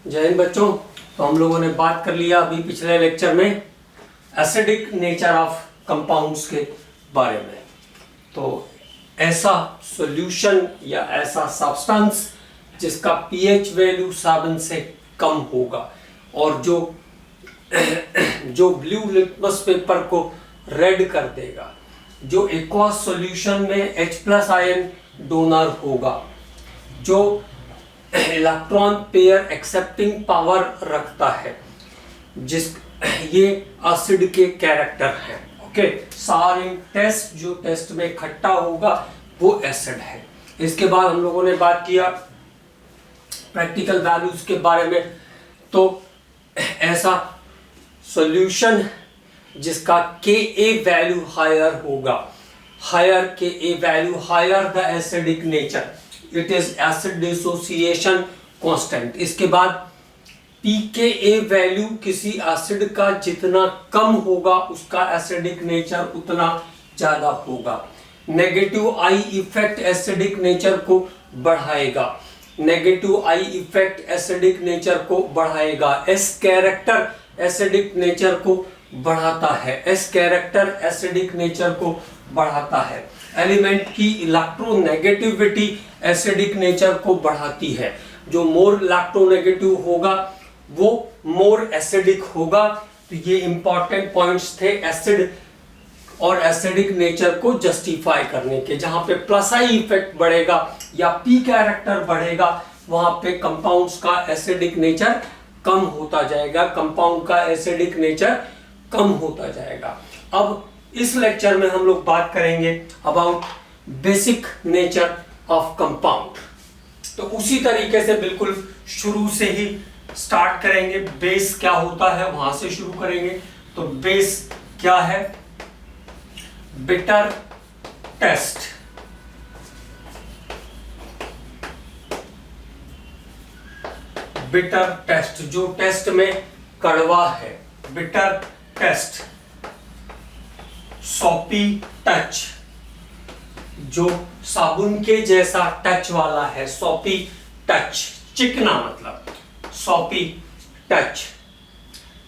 जय हिंद बच्चों। तो हम लोगों ने बात कर लिया अभी पिछले लेक्चर में एसिडिक नेचर ऑफ कंपाउंड्स के बारे में। तो ऐसा सॉल्यूशन या ऐसा सब्सटेंस जिसका पीएच वैल्यू 7 से कम होगा और जो ब्लू लिटमस पेपर को रेड कर देगा, जो एक्वस सॉल्यूशन में H+ आयन डोनर होगा, जो इलेक्ट्रॉन पेयर एक्सेप्टिंग पावर रखता है, ये एसिड के कैरेक्टर है। ओके, सारे टेस्ट जो टेस्ट में इकट्ठा होगा वो एसिड है। इसके बाद हम लोगों ने बात किया प्रैक्टिकल वैल्यूज के बारे में। तो ऐसा सॉल्यूशन जिसका Ka वैल्यू हायर होगा, higher Ka value, higher the acidic nature, it is acid dissociation constant. इसके बाद pKa वैल्यू किसी एसिड का जितना कम होगा उसका एसिडिक नेचर उतना ज्यादा होगा। Negative I effect acidic nature को बढ़ाएगा, negative I effect acidic nature को बढ़ाएगा। एस कैरेक्टर एसिडिक नेचर को बढ़ाता है, एस कैरेक्टर एसिडिक नेचर को बढ़ाता है। एलिमेंट की इलेक्ट्रोनेगेटिविटी एसिडिक नेचर को बढ़ाती है। जो मोर इलेक्ट्रोनेगेटिव होगा वो मोर एसिडिक होगा। तो ये इंपॉर्टेंट पॉइंट्स थे एसिड और एसिडिक नेचर को जस्टिफाई करने के। जहां पे प्लस आई इफेक्ट बढ़ेगा या पी कैरेक्टर बढ़ेगा वहां पे कंपाउंड्स का एसिडिक नेचर कम होता जाएगा, कंपाउंड का एसिडिक नेचर कम होता जाएगा। अब इस लेक्चर में हम लोग बात करेंगे about basic nature of compound. तो उसी तरीके से बिल्कुल शुरू से ही स्टार्ट करेंगे। बेस क्या होता है वहां से शुरू करेंगे। तो बेस क्या है? बिटर टेस्ट, बिटर टेस्ट जो टेस्ट में कड़वा है, बिटर टेस्ट। सॉपी टच जो साबुन के जैसा टच वाला है, सॉपी टच, चिकना मतलब सॉपी टच।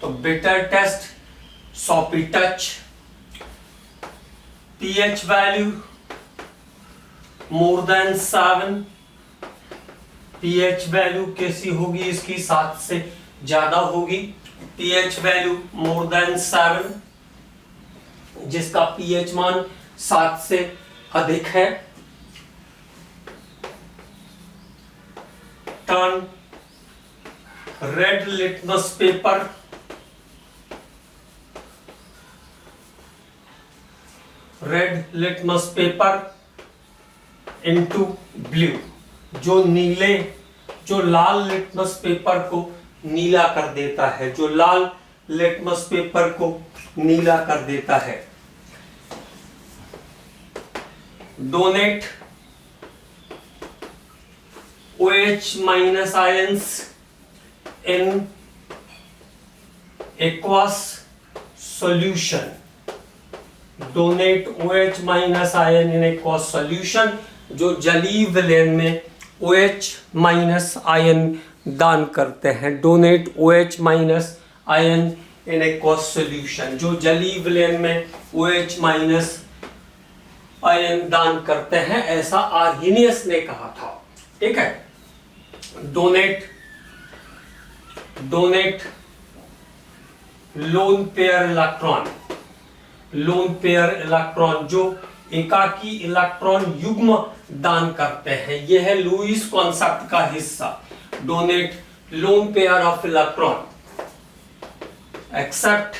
तो bitter taste, soppy touch. PH value more than 7, pH value कैसी होगी इसकी? 7 से ज्यादा होगी। पीएच वैल्यू मोर देन 7, जिसका पीएच मान 7 से अधिक है। Turn red litmus paper red litmus paper into blue, जो लाल लिटमस पेपर को नीला कर देता है, जो लाल लिटमस पेपर को नीला कर देता है। Donate OH- ions in aqueous solution, donate OH- ion in aqueous solution. जो जलीय विलयन में OH- आयन दान करते हैं, donate OH- ion in aqueous solution, जो जलीय विलयन में OH- आयन दान करते हैं, ऐसा आर्हेनियस ने कहा था। ठीक है। Donate lone pair electron, lone pair electron जो एकाकी इलेक्ट्रॉन युग्म दान करते हैं, यह है लुईस कॉन्सेप्ट का हिस्सा। Donate lone pair of electron accept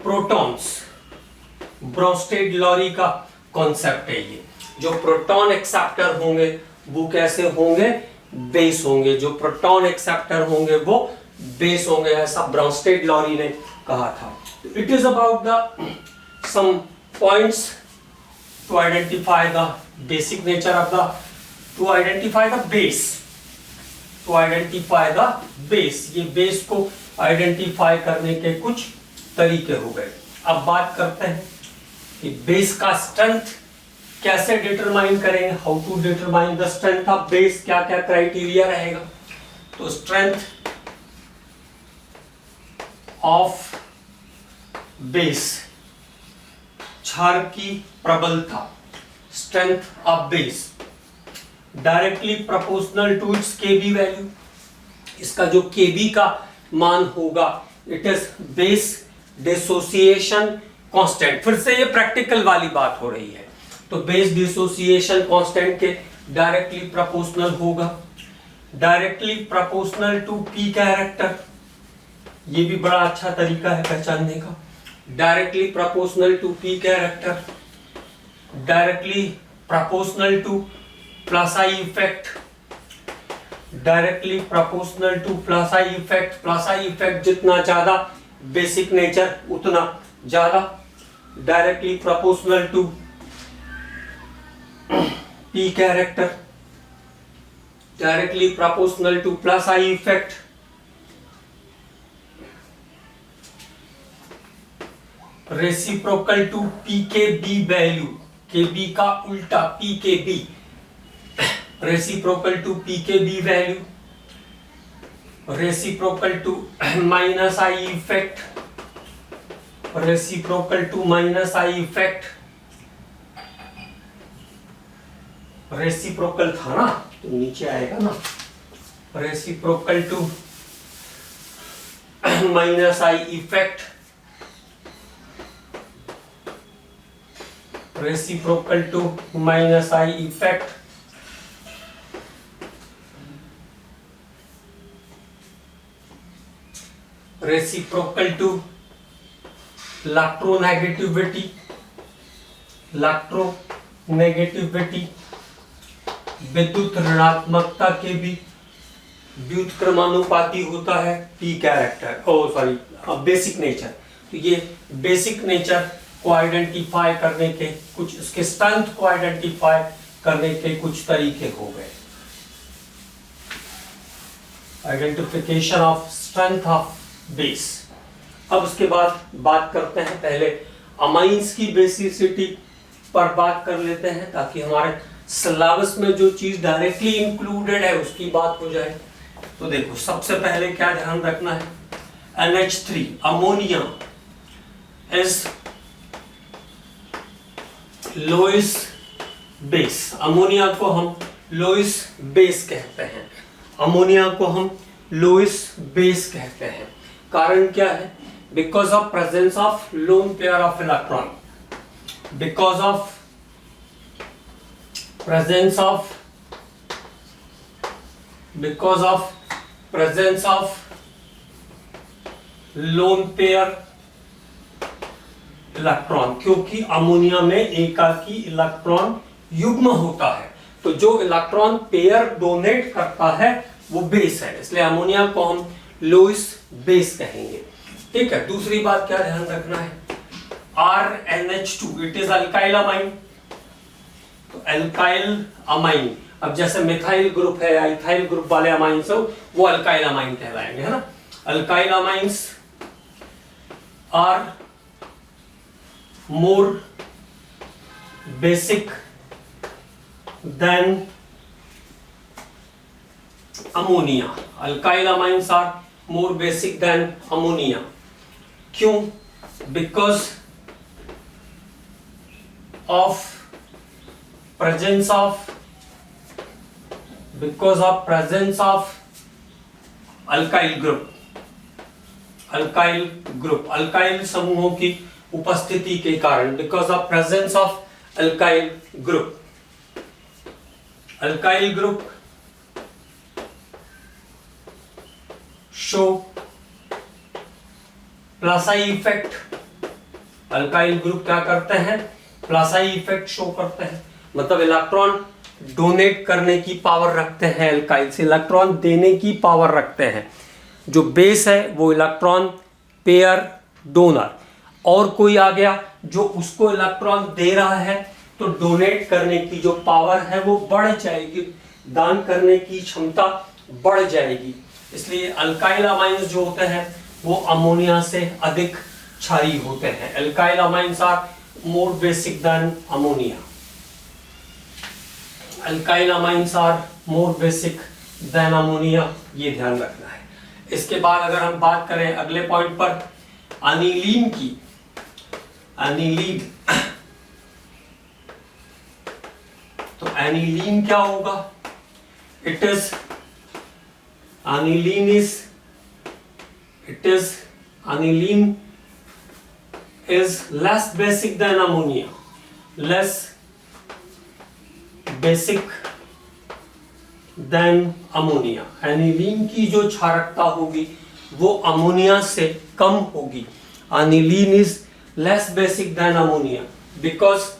protons, Bronsted Lowry का कॉन्सेप्ट है ये। जो प्रोटॉन एक्सेप्टर होंगे वो कैसे होंगे? बेस होंगे। जो प्रोटॉन एक्सेप्टर होंगे वो बेस होंगे, ऐसा ब्रोस्टेड-लॉरी ने कहा था। It is about the some points to identify the basic nature of the, to identify the base, to identify the base. ये बेस को आइडेंटिफाई करने के कुछ तरीके हो गए। अब बात करते हैं कि बेस का स्ट्रेंथ कैसे डिटरमाइन करेंगे, how to determine the strength of base, क्या क्या क्राइटेरिया रहेगा। तो स्ट्रेंथ ऑफ बेस, क्षार की प्रबलता, strength of base directly proportional to its Kb value. इसका जो केबी का मान होगा it is base dissociation constant. फिर से ये प्रैक्टिकल वाली बात हो रही है, तो बेस डिसोसिएशन कांस्टेंट के डायरेक्टली प्रोपोर्शनल होगा, directly proportional to P character. ये भी बड़ा अच्छा तरीका है पहचानने का। Directly proportional to P character, directly proportional to plus I effect, directly proportional to plus I effect. Plus I effect जितना ज्यादा बेसिक नेचर उतना ज्यादा, directly proportional to P character, directly proportional to plus I effect, reciprocal to P K B value, K B का उल्टा P K B, reciprocal to P K B value, reciprocal to minus I effect, reciprocal to minus I effect, reciprocal था ना तो नीचे आएगा ना, reciprocal to minus I effect, reciprocal to minus I effect, reciprocal to electronegativity, electronegativity, विद्युत ऋणात्मकता के भी व्युत्क्रमानुपाती होता है पी कैरेक्टर, बेसिक नेचर। तो ये बेसिक नेचर को आइडेंटिफाई करने के कुछ, इसके स्ट्रेंथ को आइडेंटिफाई करने के कुछ तरीके हो गए। Identification of strength of base. अब उसके बाद बात करते हैं, पहले अमाइंस की बेसिसिटी पर बात कर लेते हैं ताकि हमारे सिलेबस में जो चीज डायरेक्टली इंक्लूडेड है उसकी बात हो जाए। तो देखो सबसे पहले क्या ध्यान रखना है, NH3 ammonia is Lewis base. Ammonia को हम लोइस बेस कहते हैं, अमोनिया को हम लोइस बेस कहते हैं। कारण क्या है? Because of presence of loan pair of electron, because of presence of lone pair electron, क्योंकि अमोनिया में एकाकी इलेक्ट्रॉन युग्म होता है, तो जो इलेक्ट्रॉन पेयर डोनेट करता है वो बेस है, इसलिए अमोनिया को हम लोइस बेस कहेंगे। ठीक है। दूसरी बात क्या ध्यान रखना है, RNH2 it is alkyl amine. तो अल्काइल अमाइन, अब जैसे मिथाइल ग्रुप है, इथाइल ग्रुप वाले अमाइंस हो वो अल्काइल अमाइन कहलाएंगे, है ना। Alkyl amines are more basic than ammonia. Alkyl amines are more basic than ammonia. क्यों? Because of presence of alkyl group, alkyl समूहों की उपस्थिति के कारण, because of presence of alkyl group show plus I effect. Alkyl group क्या करते हैं? Plus I effect show करते हैं, मतलब इलेक्ट्रॉन डोनेट करने की पावर रखते हैं, अल्काइल से इलेक्ट्रॉन देने की पावर रखते हैं। जो बेस है वो इलेक्ट्रॉन पेयर डोनर, और कोई आ गया जो उसको इलेक्ट्रॉन दे रहा है तो डोनेट करने की जो पावर है वो बढ़ जाएगी, दान करने की क्षमता बढ़ जाएगी। इसलिए अल्काइल अमाइंस जो होते हैं वो अमोनिया से अधिक क्षारीय होते हैं। Alkyl amines are more basic than ammonia. Alkyl amines are more basic than ammonia, ये ध्यान रखना है। इसके बाद अगर हम बात करें अगले पॉइंट पर अनिलीन की, अनिलीन, तो एनिलीन क्या होगा? It is aniline is less basic than ammonia, less basic than ammonia। Aniline की जो क्षारकता होगी वो अमोनिया से कम होगी। aniline is less basic than ammonia because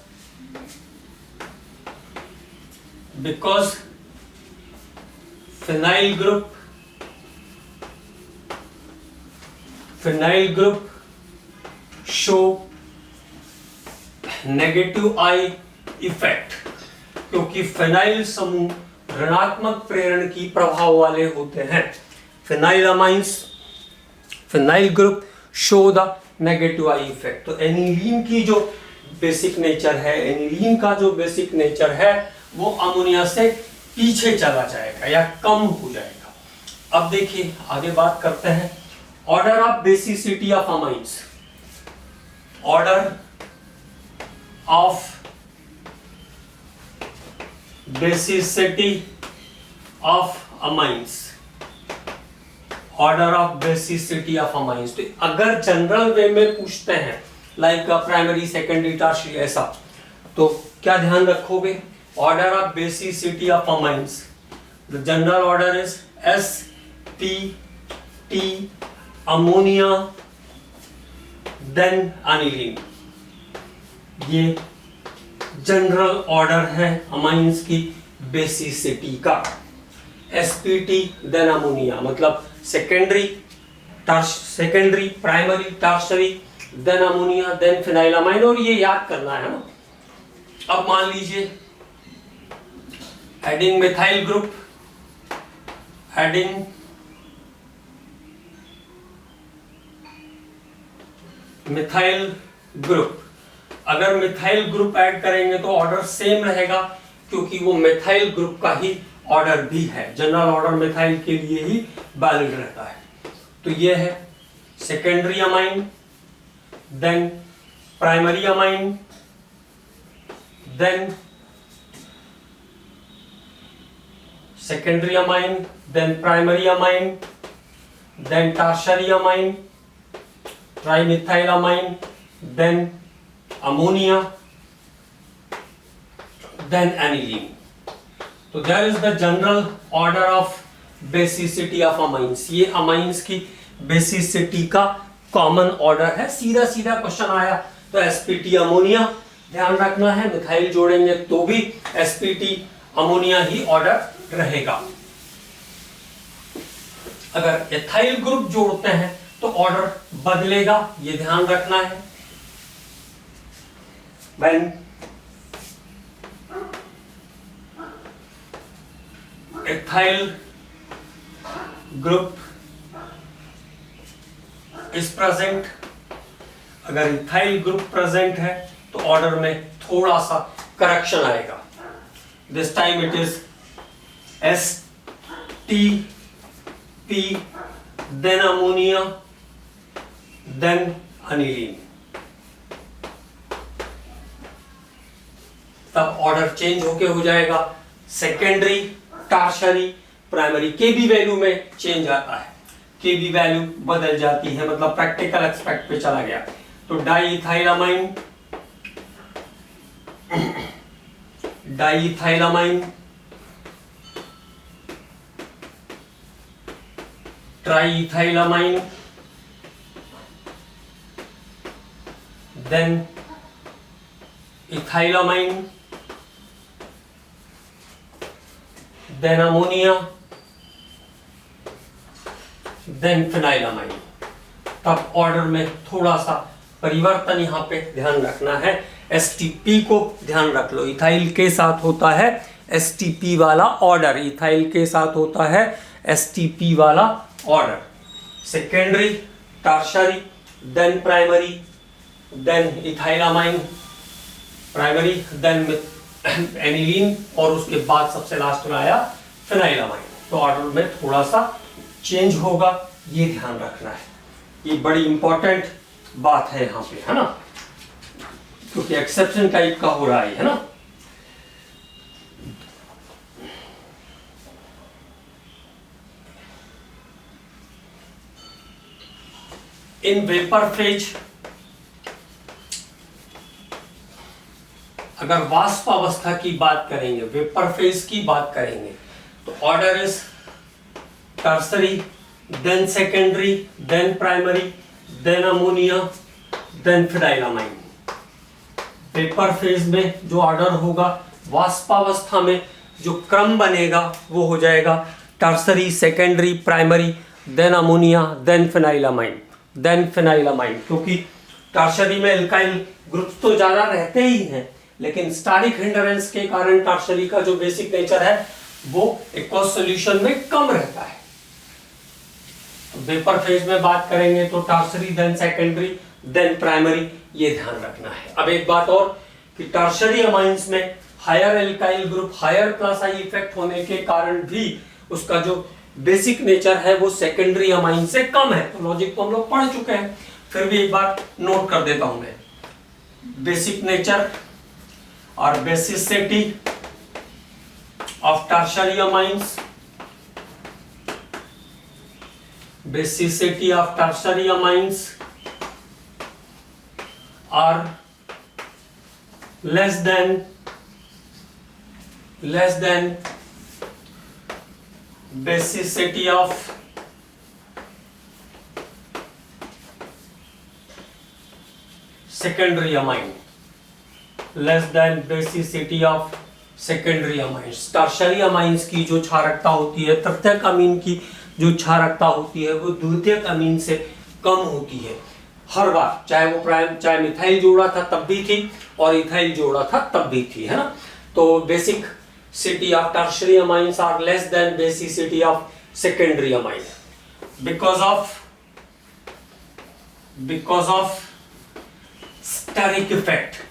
phenyl group show negative I effect, क्योंकि फेनाइल समूह ऋणात्मक प्रेरण की प्रभाव वाले होते हैं। Phenyl group show the negative I effect. तो एनिलीन की जो बेसिक नेचर है, एनिलीन का जो बेसिक नेचर है वो अमोनिया से पीछे चला जाएगा या कम हो जाएगा। अब देखिए आगे बात करते हैं order of basicity of amines. Order of basicity of amines, order of basicity of amines. तो अगर जनरल वे में पूछते हैं लाइक प्राइमरी सेकेंडरी टर्शियरी ऐसा, तो क्या ध्यान रखोगे? Order of basicity of amines, the general order is sp_t ammonia than aniline. ये जनरल ऑर्डर है अमाइंस की बेसिसिटी का। sp_t देन अमोनिया मतलब secondary, primary, tertiary, than ammonia, than phenylamine, और ये याद करना है ना। अब मान लीजिए adding methyl group, adding methyl group, अगर मिथाइल ग्रुप ऐड करेंगे तो ऑर्डर सेम रहेगा, क्योंकि वो मिथाइल ग्रुप का ही ऑर्डर भी है। जनरल ऑर्डर मिथाइल के लिए ही वैलिड रहता है। तो ये है secondary amine, than primary amine, than secondary amine, than primary amine, than tertiary amine, trimethylamine, than ammonia, than aniline. तो there is the general order of basicity of amines. ये amines की बेसिसिटी का common order है। सीधा सीधा question आया तो sp_t ammonia ध्यान रखना है, मिथाइल जोड़ेंगे तो भी sp_t अमोनिया ही ऑर्डर रहेगा। अगर एथाइल ग्रुप जोड़ते हैं तो ऑर्डर बदलेगा, ये ध्यान रखना है। When ethyl group is present, अगर इथाइल ग्रुप प्रेजेंट है तो ऑर्डर में थोड़ा सा करेक्शन आएगा। This time it is sp than ammonia than aniline. तब ऑर्डर चेंज होके हो जाएगा secondary, tertiary, primary. K B value में चेंज आता है, के बी वैल्यू बदल जाती है, मतलब प्रैक्टिकल एस्पेक्ट पे चला गया। तो डाईइथाइलामाइन, ट्राईइथाइलामाइन, देन इथाइलामाइन, देन अमोनिया, देन फिनाइलामाइन। तब ऑर्डर में थोड़ा सा परिवर्तन यहां पे ध्यान रखना है। एसटीपी को ध्यान रख लो, इथाइल के साथ होता है एसटीपी वाला ऑर्डर, इथाइल के साथ होता है एसटीपी वाला order. Secondary, tertiary, than primary, than ethylamine, primary, than aniline, और उसके बाद सबसे लास्ट में आया फिनाइलामाइन। तो ऑर्डर में थोड़ा सा चेंज होगा, ये ध्यान रखना है। ये बड़ी इंपॉर्टेंट बात है यहाँ पे, है ना, क्योंकि एक्सेप्शन टाइप का हो रहा है ना। इन वेपर फेज अगर वाष्प अवस्था की बात करेंगे, वेपर फेज की बात करेंगे, तो order is tertiary, then secondary, then primary, than ammonia, than phenylamine. Vapour phase में जो ऑर्डर होगा, वाष्पावस्था में जो क्रम बनेगा वो हो जाएगा tertiary, secondary, primary, than ammonia, than phenylamine, than phenylamine. क्योंकि टर्सरी में एल्काइल ग्रुप्स तो ज्यादा रहते ही हैं, लेकिन स्टारिक हिंडरेंस के कारण टर्सरी का जो बेसिक नेचर है वो एक्वस सॉल्यूशन में कम रहता है। वेपर फेज में बात करेंगे तो tertiary, then secondary, then primary, ये ध्यान रखना है। अब एक बात और कि टर्सरी अमाइंस में higher alkyl group, higher plus I effect होने के कारण भी उसका जो बेसिक नेचर है वो सेकेंडरी अमाइन से कम है। तो लॉजिक तो हम लोग पढ़ चुके हैं, फिर भी एक बार नोट कर देता हूं मैं। बेसिक नेचर और basicity of tertiary amines, basicity of tertiary amines are less than basicity of secondary amine, less than basicity of secondary amines। Tertiary amines की जो क्षारकता होती है, तृतीयक अमीन की जो क्षारकता होती है वो द्वितीयक अमीन से कम होती है हर बार, चाहे मिथाइल जोड़ा था तब भी थी और इथाइल जोड़ा था तब भी थी, है ना। तो basicity of tertiary amines are less than basicity of secondary amine because of steric effect.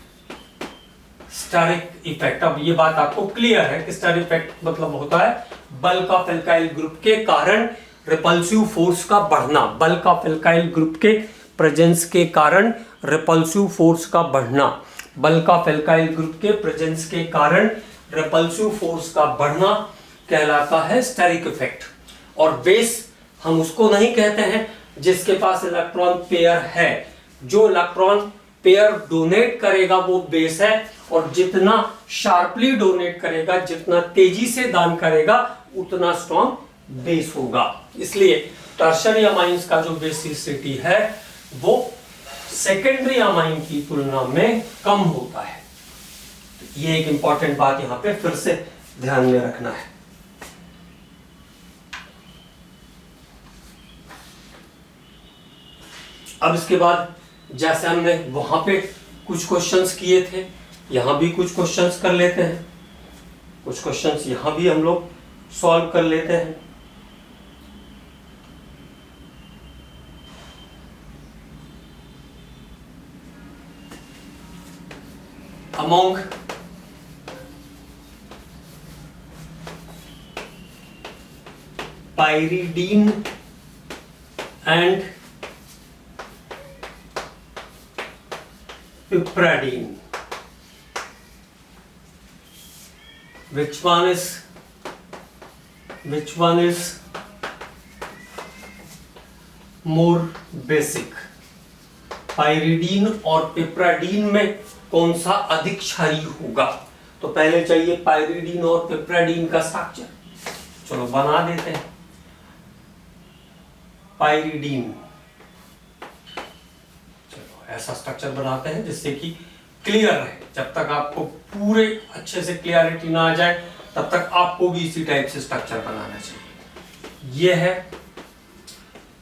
अब ये बात आपको क्लियर है कि स्टेरिक इफेक्ट मतलब होता है बल्क ऑफ एल्काइल ग्रुप के कारण रिपल्सिव फोर्स का बढ़ना, बल्क ऑफ एल्काइल ग्रुप के प्रेजेंस के कारण रिपल्सिव फोर्स का बढ़ना, बल्क ऑफ एल्काइल ग्रुप के प्रेजेंस के कारण रिपल्सिव फोर्स का बढ़ना कहलाता है स्टेरिक इफेक्ट। और बेस हम उसको नहीं कहते हैं जिसके पास इलेक्ट्रॉन पेयर है, जो इलेक्ट्रॉन पेयर डोनेट करेगा वो बेस है, और जितना शार्पली डोनेट करेगा, जितना तेजी से दान करेगा, उतना स्ट्रॉन्ग बेस होगा। इसलिए टर्शरी अमाइंस का जो बेसिसिटी है वो सेकेंडरी अमाइन की तुलना में कम होता है। ये एक इंपॉर्टेंट बात यहां पे फिर से ध्यान में रखना है। अब इसके बाद जैसे हमने वहां पे कुछ क्वेश्चंस किए थे, यहां भी कुछ क्वेश्चंस कर लेते हैं, कुछ क्वेश्चंस यहां भी हम लोग सॉल्व कर लेते हैं। Among pyridine and piperidine, which one is more basic? Pyridine और पिपराडीन में कौन सा अधिक क्षारीय होगा? तो पहले चाहिए पाइरिडीन और पिपराडीन का स्ट्रक्चर, चलो बना देते हैं। पाइरिडीन, चलो ऐसा स्ट्रक्चर बनाते हैं जिससे कि क्लियर रहे। जब तक आपको पूरे अच्छे से क्लियरिटी ना आ जाए तब तक आपको भी इसी टाइप से स्ट्रक्चर बनाना चाहिए। यह है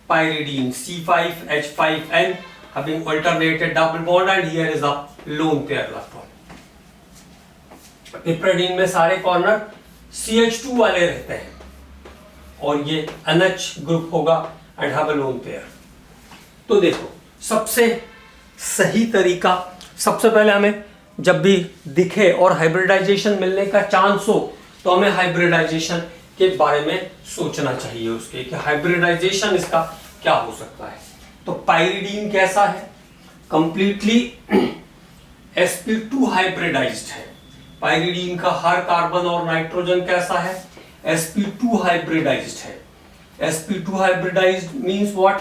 pyridine, C5H5N having alternated double bond and here is a lone pair electron। पिपराडीन में सारे कॉर्नर CH2 वाले रहते हैं और ये NH ग्रुप होगा and have a lone pair। तो देखो सबसे सही तरीका, सबसे पहले हमें जब भी दिखे और हाइब्रिडाइजेशन मिलने का चांस हो तो हमें हाइब्रिडाइजेशन के बारे में सोचना चाहिए उसके कि हाइब्रिडाइजेशन इसका क्या हो सकता है। तो पाइरिडीन कैसा है? कंप्लीटली sp2 हाइब्रिडाइज्ड है। पाइरिडीन का हर कार्बन और नाइट्रोजन कैसा है? sp2 हाइब्रिडाइज्ड है। sp2 hybridized means what?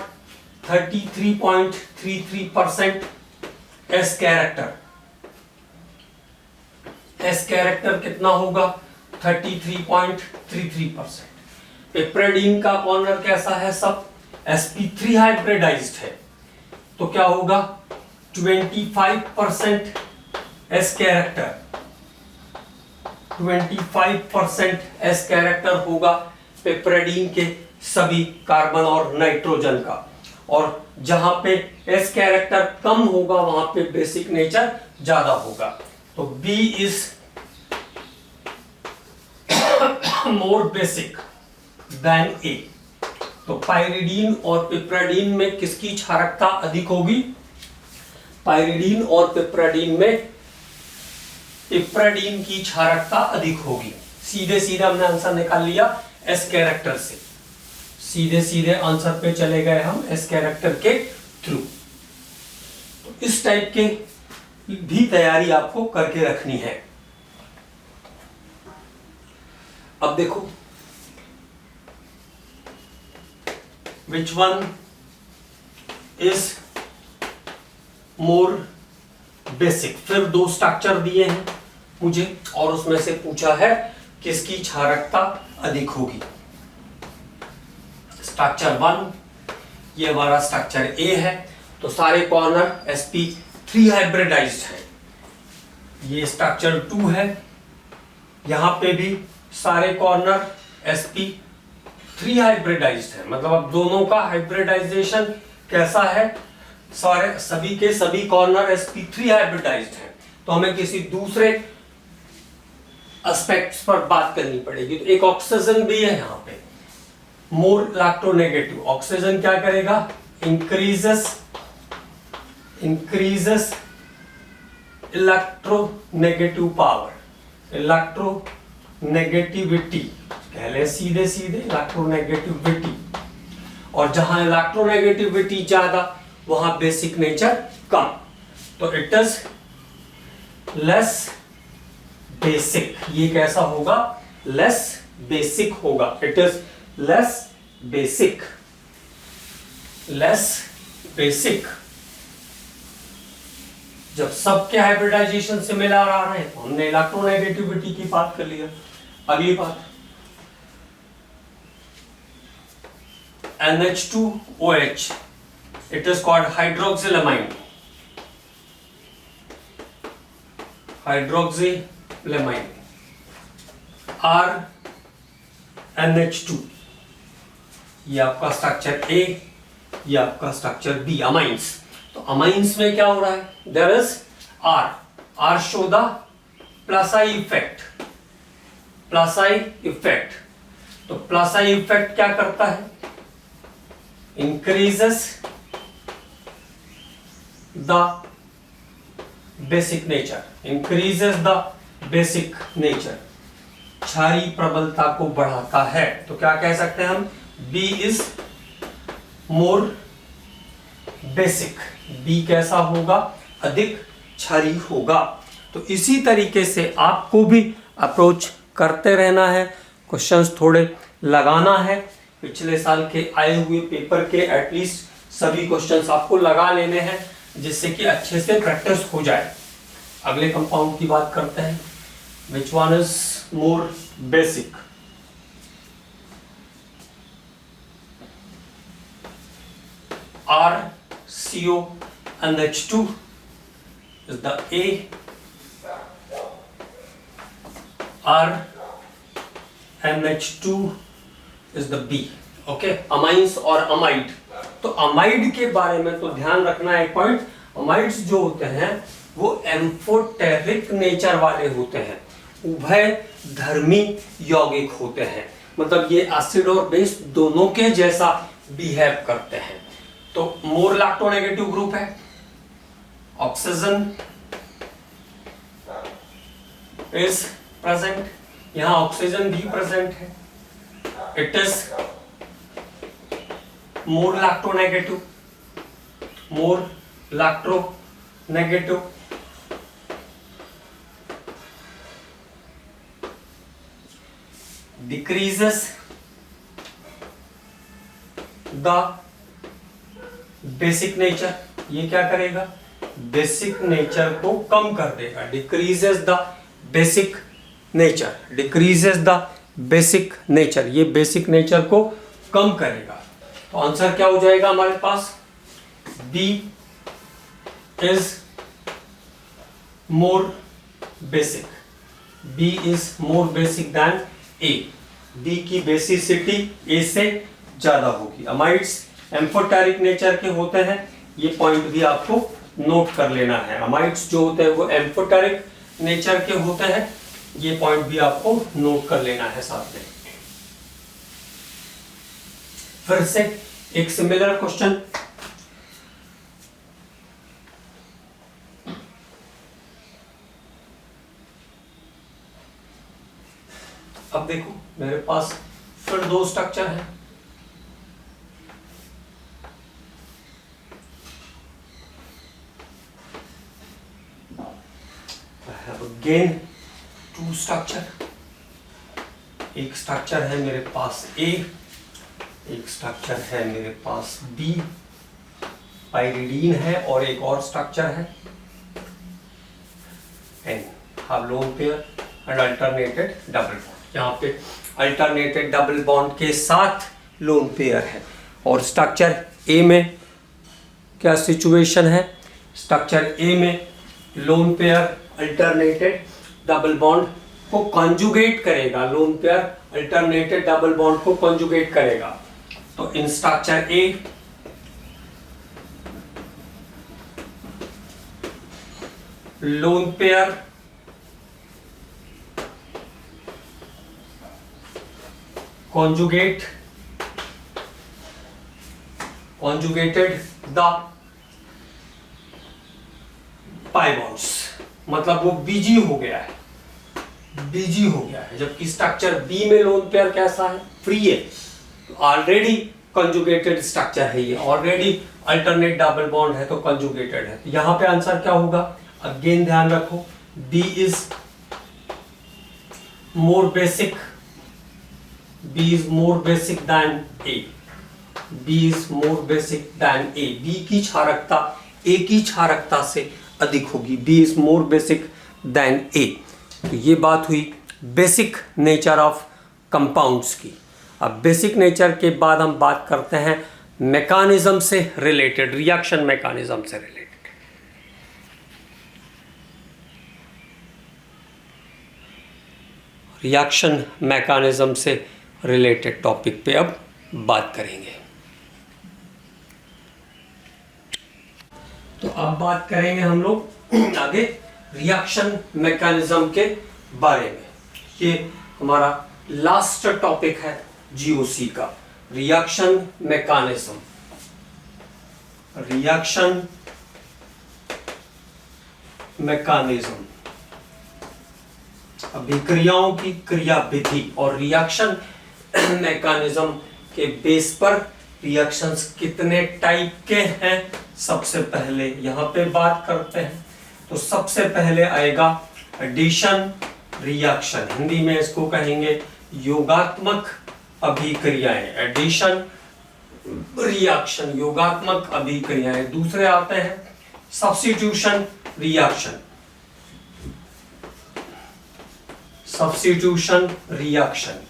33.33% s character. s character कितना होगा? 33.33%। पिप्रेडीन का कॉर्नर कैसा है? सब sp3 हाइब्रिडाइज्ड है, तो क्या होगा? 25% s कैरेक्टर, 25% s कैरेक्टर होगा पिप्रेडीन के सभी कार्बन और नाइट्रोजन का। और जहां पे s कैरेक्टर कम होगा वहां पे बेसिक नेचर ज्यादा होगा। तो B is more basic than A। तो पाइरिडीन और पिप्रेडीन में किसकी क्षारकता अधिक होगी? पाइरिडीन और पिप्रेडीन में पिप्रेडीन की क्षारकता अधिक होगी। सीधे सीधे हमने आंसर निकाल लिया एस कैरेक्टर से, सीधे सीधे आंसर पे चले गए हम एस कैरेक्टर के थ्रू। तो इस टाइप के भी तैयारी आपको करके रखनी है। अब देखो which one is more basic. फिर दो स्ट्रक्चर दिए हैं मुझे और उसमें से पूछा है किसकी क्षारकता अधिक होगी। स्ट्रक्चर 1 ये हमारा स्ट्रक्चर ए है, तो सारे कॉर्नर sp3 हाइब्रिडाइज्ड है। ये स्ट्रक्चर 2 है, यहां पे भी सारे कॉर्नर sp3 हाइब्रिडाइज्ड है। मतलब अब दोनों का हाइब्रिडाइजेशन कैसा है? सारे सभी के सभी कॉर्नर sp3 हाइब्रिडाइज्ड है। तो हमें किसी दूसरे एस्पेक्ट्स पर बात करनी पड़ेगी। तो एक ऑक्सीजन भी है यहाँ पे, मोर इलेक्ट्रोनेगेटिव। ऑक्सीजन क्या करेगा? इंक्रीजेस इलेक्ट्रोनेगेटिव पावर, इलेक्ट्रोनेगेटिविटी कह ले सीधे सीधे इलेक्ट्रोनेगेटिविटी। और जहां इलेक्ट्रोनेगेटिविटी ज्यादा वहां बेसिक नेचर कम। तो इट इज लेस बेसिक। ये कैसा होगा? लेस बेसिक होगा। It is less basic, less basic. जब सबके हाइब्रिडाइजेशन से मिला आ रहे हैं तो हमने इलेक्ट्रोनेगेटिविटी की बात कर लिया। अगली बात NH2OH, it is called hydroxylamine। hydroxylamine RNH2, ये आपका स्ट्रक्चर A, ये आपका स्ट्रक्चर B। अमाइंस, तो अमाइंस में क्या हो रहा है? There is R show the plus I effect, plus I effect. तो प्लस आई इफेक्ट क्या करता है? increases the basic nature, increases the basic nature, क्षारीय प्रबलता को बढ़ाता है। तो क्या कह सकते हैं हम? B is more basic। B कैसा होगा? अधिक क्षारीय होगा। तो इसी तरीके से आपको भी अप्रोच करते रहना है, क्वेश्चंस थोड़े लगाना है। पिछले साल के आए हुए पेपर के एटलीस्ट सभी क्वेश्चंस आपको लगा लेने हैं, जिससे कि अच्छे से प्रैक्टिस हो जाए। अगले कंपाउंड की बात करते हैं। Which one is more basic? RCONH2 is the A, RNH2 is the B। Okay, amines और अमाइड। तो अमाइड के बारे में तो ध्यान रखना है एक पॉइंट। अमाइड्स जो होते हैं वो एम्फोटेरिक नेचर वाले होते हैं, उभय धर्मी यौगिक होते हैं। मतलब ये एसिड और बेस दोनों के जैसा बिहेव करते हैं। तो मोर इलेक्ट्रोनेगेटिव ग्रुप है। ऑक्सीजन इज प्रेजेंट, यहां ऑक्सीजन भी प्रेजेंट है। it is more electronegative, more electronegative. Decreases the basic nature, ये क्या करेगा, बेसिक नेचर को कम कर देगा. Decreases the basic nature, decreases the basic nature, ये बेसिक नेचर को कम करेगा. तो आंसर क्या हो जाएगा हमारे पास, B is more basic, B is more basic than A. B की बेसिसिटी ए से ज्यादा होगी. अमाइड्स एम्फोटेरिक नेचर के होते हैं, ये पॉइंट भी आपको नोट कर लेना है. अमाइड्स जो होते हैं वो एम्फोटेरिक नेचर के होते हैं, ये पॉइंट भी आपको नोट कर लेना है साथ में. फिर से एक सिमिलर क्वेश्चन, अब देखो मेरे पास फिर दो स्ट्रक्चर है. अगेन टू स्ट्रक्चर, एक स्ट्रक्चर है मेरे पास ए, एक स्ट्रक्चर है मेरे पास बी, पाइरिडीन है, और एक और स्ट्रक्चर है N. Have lone pair and alternated double bond. यहाँ पे अल्टरनेटेड डबल बॉन्ड के साथ लोन पेयर है. और स्ट्रक्चर ए में क्या सिचुएशन है, स्ट्रक्चर ए में लोन पेयर अल्टरनेटेड डबल बॉन्ड को कॉन्जुगेट करेगा, लोन पेयर अल्टरनेटेड डबल बॉन्ड को कॉन्जुगेट करेगा. तो इन structure A lone pair conjugated the pi bonds, मतलब वो बीजी हो गया है, बीजी हो गया है. जबकि स्ट्रक्चर बी में लोन पेयर कैसा है, फ्री है, ऑलरेडी कंजुगेटेड स्ट्रक्चर है, ये ऑलरेडी अल्टरनेट डबल बॉन्ड है तो कंजुगेटेड है. तो यहां पे आंसर क्या होगा, अगेन ध्यान रखो, B is more basic, B is more basic than A. B is more basic than A. B की क्षारकता A की क्षारकता से अधिक होगी. B is more basic than A. तो ये बात हुई बेसिक नेचर ऑफ कंपाउंड्स की. अब बेसिक नेचर के बाद हम बात करते हैं मैकेनिज्म से रिलेटेड, रिएक्शन मैकेनिज्म से रिलेटेड. रिएक्शन मैकेनिज्म से रिलेटेड टॉपिक पे अब बात करेंगे. तो अब बात करेंगे हम लोग आगे रिएक्शन मैकेनिज्म के बारे में. ये हमारा लास्ट टॉपिक है जीओसी का, रिएक्शन मैकेनिज्म. रिएक्शन मैकेनिज्म, अभिक्रियाओं की क्रिया विधि. और रिएक्शन मैकेनिज्म के बेस पर रिएक्शंस कितने टाइप के हैं, सबसे पहले यहां पे बात करते हैं. तो सबसे पहले आएगा एडिशन रिएक्शन, हिंदी में इसको कहेंगे योगात्मक अभिक्रियाएं. एडिशन रिएक्शन, योगात्मक अभिक्रियाएं. दूसरे आते हैं substitution reaction, substitution reaction,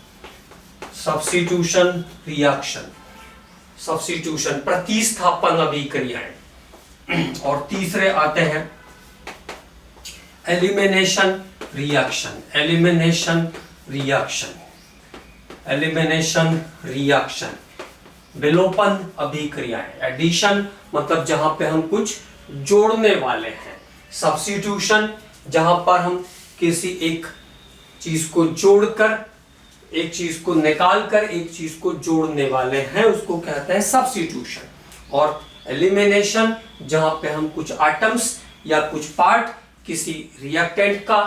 substitution reaction, substitution प्रतिस्थापन अभिक्रियाएं. और तीसरे आते हैं elimination reaction, elimination reaction, elimination reaction, विलोपन अभिक्रियाएं. एडिशन मतलब जहां पे हम कुछ जोड़ने वाले हैं, सब्स्टिट्यूशन जहां पर हम किसी एक चीज को जोड़कर, एक चीज को निकालकर एक चीज को जोड़ने वाले हैं, उसको कहते हैं सब्स्टिट्यूशन. और एलिमिनेशन जहां पे हम कुछ एटम्स या कुछ पार्ट किसी रिएक्टेंट का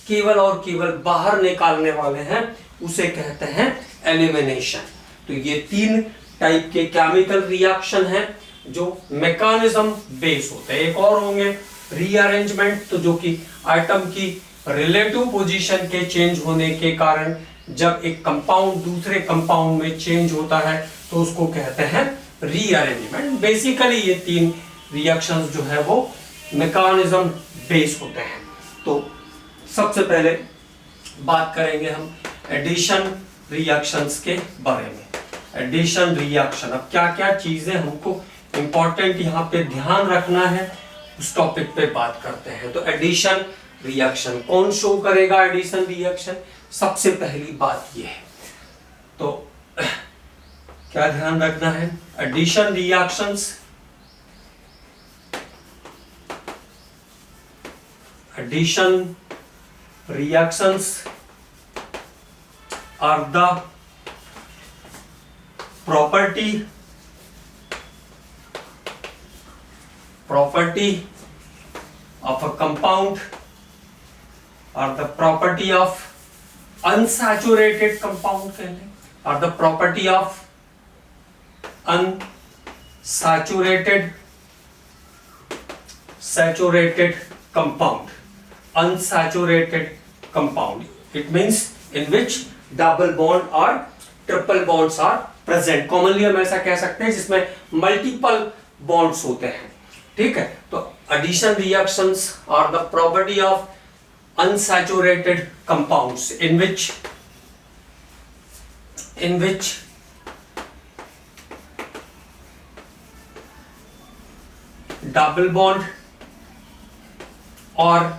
केवल और केवल बाहर निकालने वाले हैं, उसे कहते हैं एलिमिनेशन। तो ये 3 टाइप के केमिकल रिएक्शन हैं जो मैकेनिज्म बेस होते हैं। एक और होंगे रीअरेंजमेंट, तो जो कि एटम की रिलेटिव पोजीशन के चेंज होने के कारण जब एक कंपाउंड दूसरे कंपाउंड में चेंज होता है तो उसको कहते हैं रीअरेंजमेंट। बेसिकली ये 3 रिएक्शंस जो है वो मैकेनिज्म बेस होते हैं। तो सबसे पहले बात करेंगे हम एडिशन रिएक्शंस के बारे में। एडिशन रिएक्शन, अब क्या क्या चीजें हमको इंपॉर्टेंट यहाँ पे ध्यान रखना है उस टॉपिक पे बात करते हैं। तो एडिशन रिएक्शन कौन शो करेगा? एडिशन रिएक्शन सबसे पहली बात ये है, तो क्या ध्यान रखना है? Addition reactions, addition reactions are the property of a compound or the property of unsaturated compound or the property of saturated compound. Unsaturated compound, it means in which double bond or triple bonds are present. commonly हम ऐसा कह सकते हैं जिसमें multiple bonds होते हैं, ठीक है। तो addition reactions are the property of unsaturated compounds in which double bond or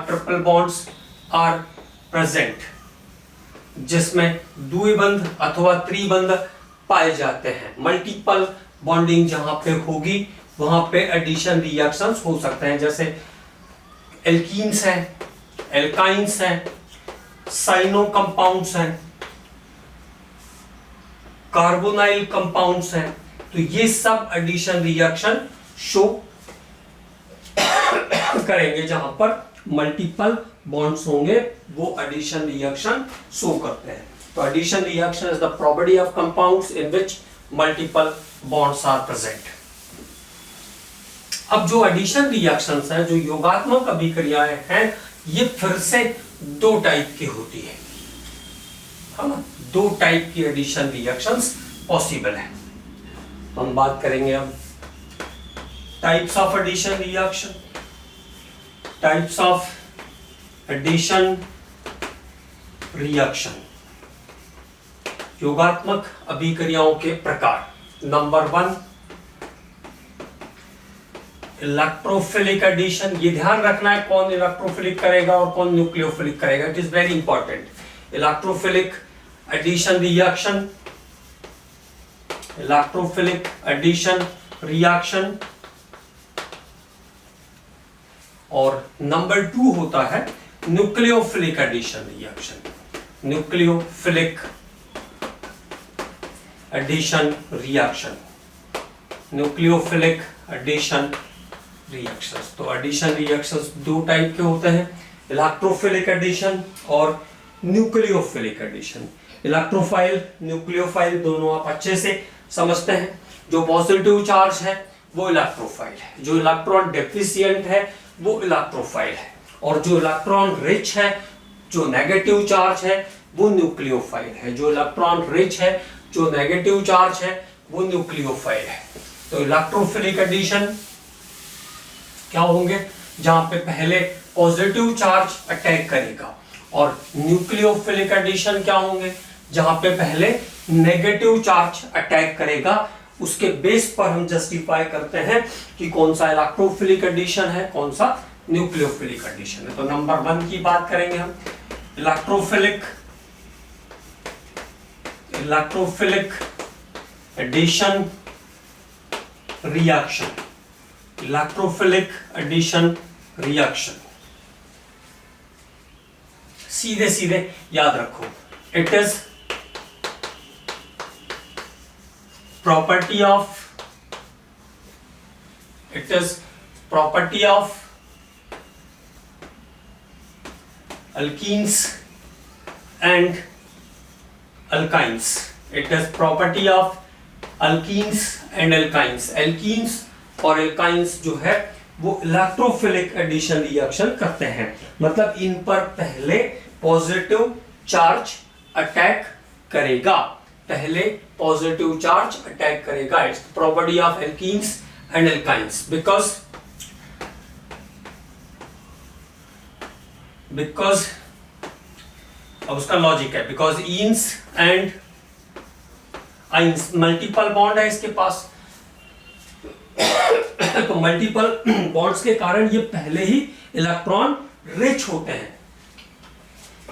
triple bonds are present, जिसमें द्विबंध अथवा त्रिबंध पाए जाते हैं। मल्टीपल बॉन्डिंग जहां पे होगी वहां पे एडिशन रिएक्शंस हो सकते हैं, जैसे एल्कीन्स हैं, एल्काइंस हैं, साइनो कंपाउंड्स हैं, कार्बोनाइल कंपाउंड्स हैं। तो ये सब एडिशन रिएक्शन शो करेंगे। जहां पर मल्टीपल बॉन्ड्स होंगे वो एडिशन रिएक्शन शो करते हैं। तो addition reaction is the property of compounds in which multiple bonds are present. अब जो एडिशन रिएक्शंस हैं, जो योगात्मक अभिक्रियाएं हैं, ये फिर से 2 टाइप की होती है ना। 2 टाइप की एडिशन रिएक्शंस पॉसिबल है। तो हम बात करेंगे अब types of addition reaction. Types of addition reaction, योगात्मक अभिक्रियाओं के प्रकार। Number 1 electrophilic addition. ये ध्यान रखना है कौन इलेक्ट्रोफिलिक करेगा और कौन न्यूक्लियोफिलिक करेगा, it is very important. Electrophilic addition reaction, electrophilic addition reaction. और नंबर 2 होता है nucleophilic addition reaction. Nucleophilic addition reaction, nucleophilic addition reactions. तो एडिशन रिएक्शंस 2 टाइप के होते हैं, इलेक्ट्रोफिलिक एडिशन और न्यूक्लियोफिलिक एडिशन। इलेक्ट्रोफाइल, न्यूक्लियोफाइल दोनों आप अच्छे से समझते हैं। जो पॉजिटिव चार्ज है वो इलेक्ट्रोफाइल है, जो इलेक्ट्रॉन डेफिशिएंट है वो इलेक्ट्रोफाइल है, और जो इलेक्ट्रॉन रिच है, जो नेगेटिव चार्ज है, वो न्यूक्लियोफाइल है। जो इलेक्ट्रॉन रिच है, जो नेगेटिव चार्ज है, वो न्यूक्लियोफाइल है। तो इलेक्ट्रोफिलिक एडिशन क्या होंगे? जहां पे पहले पॉजिटिव चार्ज अटैक करेगा। और न्यूक्लियोफिलिक एडिशन क्या होंगे? जहां पे पहले नेगेटिव चार्ज अटैक करेगा। उसके बेस पर हम जस्टिफाई करते हैं कि कौन सा इलेक्ट्रोफिलिक एडिशन है, कौन सा न्यूक्लियोफिलिक एडिशन है। तो नंबर 1 की बात करेंगे हम, electrophilic addition reaction. Electrophilic addition reaction सीधे सीधे याद रखो, it is property It is property of alkenes and alkynes. It is property of alkenes and alkynes. Alkenes और alkynes जो है वो इलेक्ट्रोफिलिक एडिशन रिएक्शन करते हैं, मतलब इन पर पहले पॉजिटिव चार्ज अटैक करेगा, पहले पॉजिटिव चार्ज अटैक करेगा. It's property of alkenes and alkynes because अब उसका लॉजिक है, because enes and ynes multiple bond है इसके पास, तो मल्टीपल बॉन्ड्स के कारण ये पहले ही इलेक्ट्रॉन रिच होते हैं.